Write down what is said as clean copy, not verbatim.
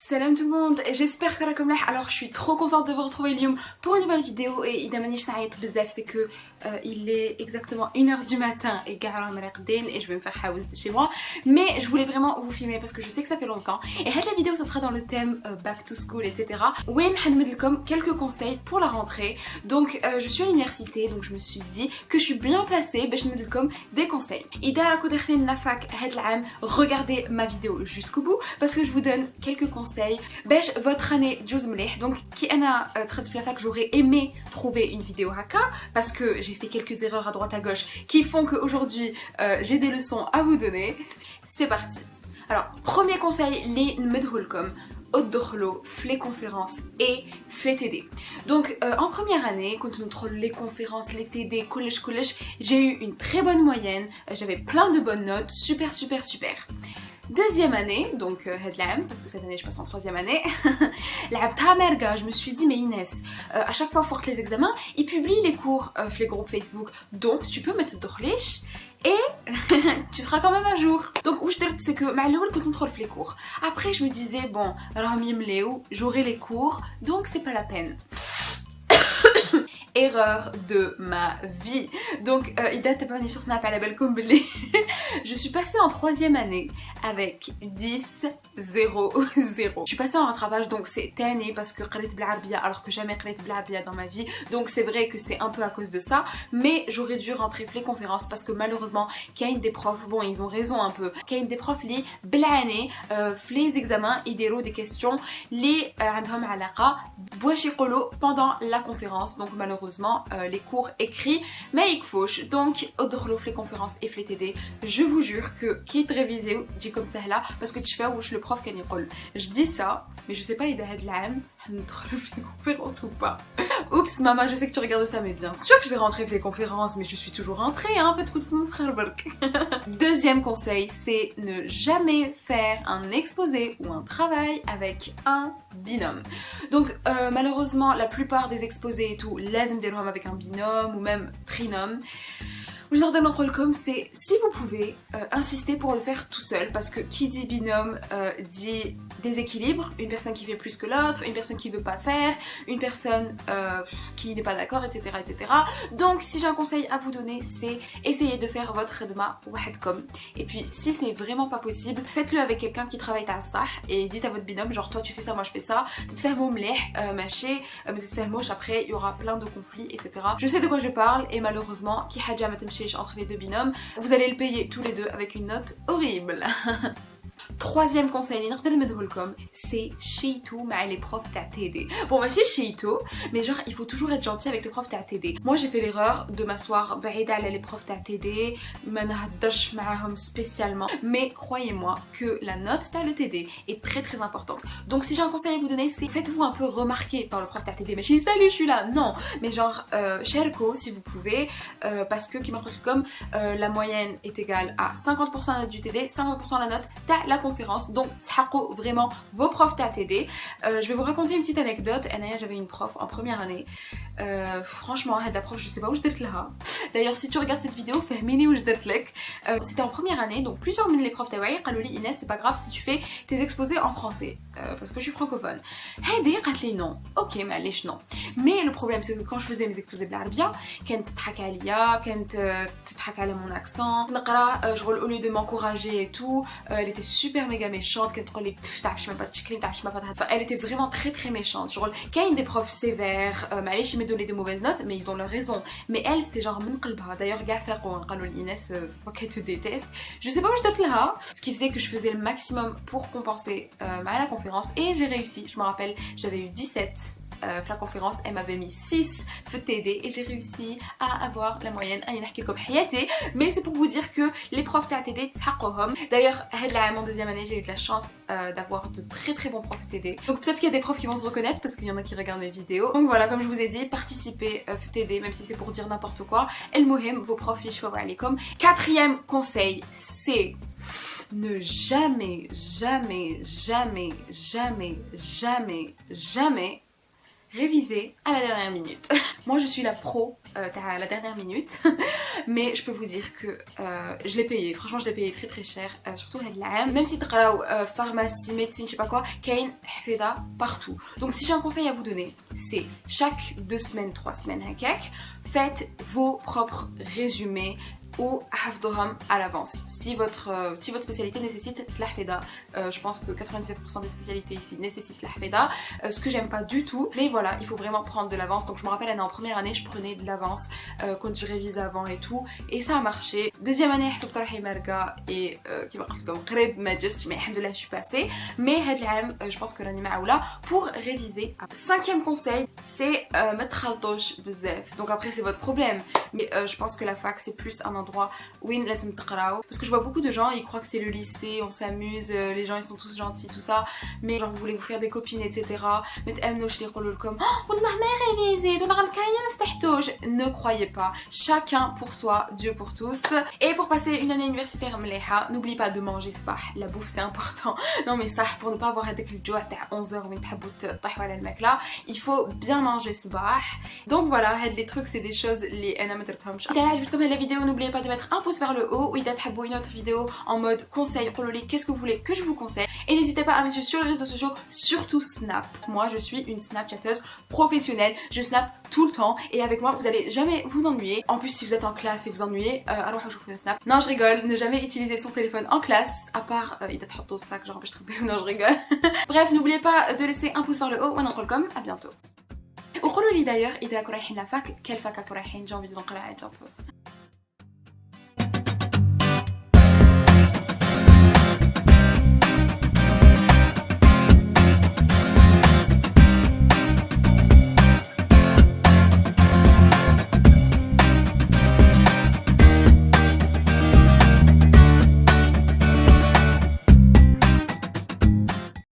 Salam tout le monde, j'espère que la comme là. Alors je suis trop contente de vous retrouver اليوم pour une nouvelle vidéo et إذا مانيش نعيط بزاف c'est que il est exactement 1h du matin et et je vais me faire house de chez moi, mais je voulais vraiment vous filmer parce que je sais que ça fait longtemps et la vidéo ça sera dans le thème back to school etc. وين حنمد لكم quelques conseils pour la rentrée. Donc je suis à l'université donc je me suis dit que je suis bien placée باش نمد لكم des conseils. إذا راكو داخلين لافاك هاد العام regardez ma vidéo jusqu'au bout parce que je vous donne quelques conseils باش votre année تجوز مليح. Donc كي انا دخلت في لافاك j'aurais aimé trouver une vidéo هكا parce que j'ai fait quelques erreurs à droite à gauche qui font qu'aujourd'hui j'ai des leçons à vous donner. C'est parti. Alors premier conseil les نمدهولكم ادخلوا في les conférences et في les TD. Donc en première année quand on trouve les conférences, les TD, كلش j'ai eu une très bonne moyenne, j'avais plein de bonnes notes, super. Deuxième année, donc headlam, parce que cette année je passe en troisième année, لعبتها مرقة, je me suis dit mais Inès, à chaque fois faut que les examens, ils publient les cours في les groupes Facebook, donc tu peux mettre تدخليش et tu seras quand même à jour. Donc où je te dis c'est que مع الأول كنت ندخل في les cours. Après je me disais bon راهم يملاو, j'aurai les cours, donc c'est pas la peine. Erreur de ma vie. Donc إذا تبعوني sur Snap على بالكم بلي je suis passée en troisième année avec 10 0 0. Je suis passée en rattrapage donc c'est تاني parce que قريت بالعربية alors que jamais قريت بالعربية dans ma vie. Donc c'est vrai que c'est un peu à cause de ça, mais j'aurais dû rentrer في les conférences parce que malheureusement كاين des profs, bon ils ont raison un peu, كاين des profs اللي بالعاني في les examens يديروا des questions اللي عندهم علاقة بواش يقولوا pendant la conférence. Donc malheureusement les cours écrits mais يكفوش. Donc ادخلوا في les conférences et في les TD. Je vous jure que كي تريفيزيو تجي comme ça là parce que تشفاو واش le prof كان يقول. Je dis ça mais je sais pas إذا هاد العام حندخلوا في les conférences ou pas. Oups maman, je sais que tu regardes ça mais bien sûr que je vais rentrer في les conférences mais je suis toujours rentrée hein. Deuxième conseil, c'est ne jamais faire un exposé ou un travail avec un binôme. Donc malheureusement la plupart des exposés et tout لازم نديروهم avec un binôme ou même trinôme. Je leur donne un rôle comme c'est si vous pouvez insister pour le faire tout seul parce que qui dit binôme dit déséquilibre, une personne qui fait plus que l'autre, une personne qui veut pas faire, une personne qui n'est pas d'accord, etc. Donc si j'ai un conseil à vous donner c'est essayer de faire votre redma wahadkom. Et puis si c'est vraiment pas possible, faites-le avec quelqu'un qui travaille à ça et dites à votre binôme genre toi tu fais ça, moi je fais ça, تتفاهموا مليح ماشي ما تتفاهموش après il y aura plein de conflits etc. Je sais de quoi je parle et malheureusement qui حاجة ما تمشيش entre les deux binômes, vous allez le payer tous les deux avec une note horrible. Troisième conseil اللي نقدر نمدهولكم c'est شيتو مع les profs تاع TD. Bon ماشي شيتو mais genre il faut toujours être gentil avec les profs تاع TD. Moi j'ai fait l'erreur de m'asseoir بعيدة على les profs تاع TD, ما نهدرش معاهم spécialement, mais croyez-moi que la note تاع le TD est très importante. Donc si j'ai un conseil à vous donner c'est faites-vous un peu remarquer par le prof تاع TD. Mais je dis salut je suis là, non, mais genre شاركوا si vous pouvez parce que كيما قلت لكم la moyenne est égale à 50% la note du TD, 50% la note تاع la conférence. Donc تحققوا vraiment vos profs تاع TD. Je vais vous raconter une petite anecdote. J'avais une prof en première année. Franchement la prof je sais pas où je درت لها. D'ailleurs si tu regardes cette vidéo فهميني واش درت لك. C'était en première année donc plusieurs من les profs تاعي قالوا لي Inès c'est pas grave si tu fais tes exposés en français parce que je suis francophone. هادي قالت لي non. OK معليش non. Mais le problème c'est que quand je faisais mes exposés بالعربية كانت تضحك عليا, كانت تضحك على mon accent. نقرا شغل au lieu de m'encourager et tout, elle était super méga méchante, كانت تقول لي تعرفش ما تشكلي تعرفش ما تهضر. Elle était vraiment très méchante. شغل كاين des profs sévères معليش يمدوا لي des mauvaises notes mais ils ont leur raison. Mais elle c'était genre من قلبها. D'ailleurs كاع فاقوا قالوا لي Inès ça se voit qu'elle te déteste. Je sais pas où je درت لها. Ce qui faisait que je faisais le maximum pour compenser à la conférence et j'ai réussi. Je me rappelle, j'avais eu 17 la conférence, elle m'avait mis 6 في TD et j'ai réussi à avoir la moyenne. Mais c'est pour vous dire que les profs تاع TD تسحقوهم. D'ailleurs هاد العام en deuxième année j'ai eu de la chance d'avoir de très bons profs TD. Donc peut-être qu'il y a des profs qui vont se reconnaître parce qu'il y en a qui regardent mes vidéos. Donc voilà, comme je vous ai dit, participez في TD même si c'est pour dire n'importe quoi. المهم vos profs يشفاو عليكم. Quatrième conseil, c'est ne jamais réviser à la dernière minute. Moi je suis la pro à la dernière minute, mais je peux vous dire que je l'ai payé, franchement je l'ai payé très très cher, surtout هاد العام. Même si تقراو pharmacie, médecine, je sais pas quoi, كاين حفيظة partout. Donc si j'ai un conseil à vous donner, c'est chaque 2 semaines, 3 semaines هكاك, faites vos propres résumés ou حفظوهم à l'avance. Si votre spécialité nécessite la hafida, je pense que 97% des spécialités ici nécessitent la hafida, ce que j'aime pas du tout, mais voilà, il faut vraiment prendre de l'avance. Donc je me rappelle, en première année, je prenais de l'avance quand je révisais avant et tout, et ça a marché. Deuxième année, حسبت روحي مرقة et كيما قلت لكم قريب ما جست, mais alhamdoulilah je suis passée. Mais هاد العام, je pense que راني معولة pour réviser. Cinquième conseil, c'est ما تخلطوش بزاف. Donc après c'est votre problème, mais je pense que la fac c'est plus un endroit où ils laissent me تقراو, parce que je vois beaucoup de gens, ils croient que c'est le lycée, on s'amuse, les gens ils sont tous gentils, tout ça, mais genre vous voulez vous faire des copines, etc. Mais تأمنوش اللي يقولوا لكم والله ما révisé, ولا غنكاين ما فتحتوش. Ne croyez pas, chacun pour soi, Dieu pour tous. Et pour passer une année universitaire مليحة, n'oublie pas de manger صباح, la bouffe c'est important. Non mais ça, pour ne pas avoir هذاك الجوع تاع 11h وين تحبوا تطيحوا على الماكلة, il faut bien manger صباح. Donc voilà, هاد les trucs c'est des choses اللي انا ما درتهمش. إذا عجبتكم هاد la vidéo, n'oubliez pas de mettre un pouce vers le haut, ou إذا تحبوا une autre vidéo en mode conseil, قولوا qu'est-ce que vous voulez que je vous conseille, et n'hésitez pas à me suivre sur les réseaux sociaux, surtout Snap. Moi je suis une Snapchatteuse professionnelle, je snap tout le temps et avec moi vous allez jamais vous ennuyer. En plus si vous êtes en classe et vous ennuyez, alors je vous fais un snap. Non je rigole, ne jamais utiliser son téléphone en classe, à part il doit être au sac, genre je trouve. Non je rigole. Bref, n'oubliez pas de laisser un pouce vers le haut, وانا نقولكم à bientôt. وقولوا لي d'ailleurs إذا رايحين la fac, quelle fac رايحين, j'ai envie de نقرا un peu.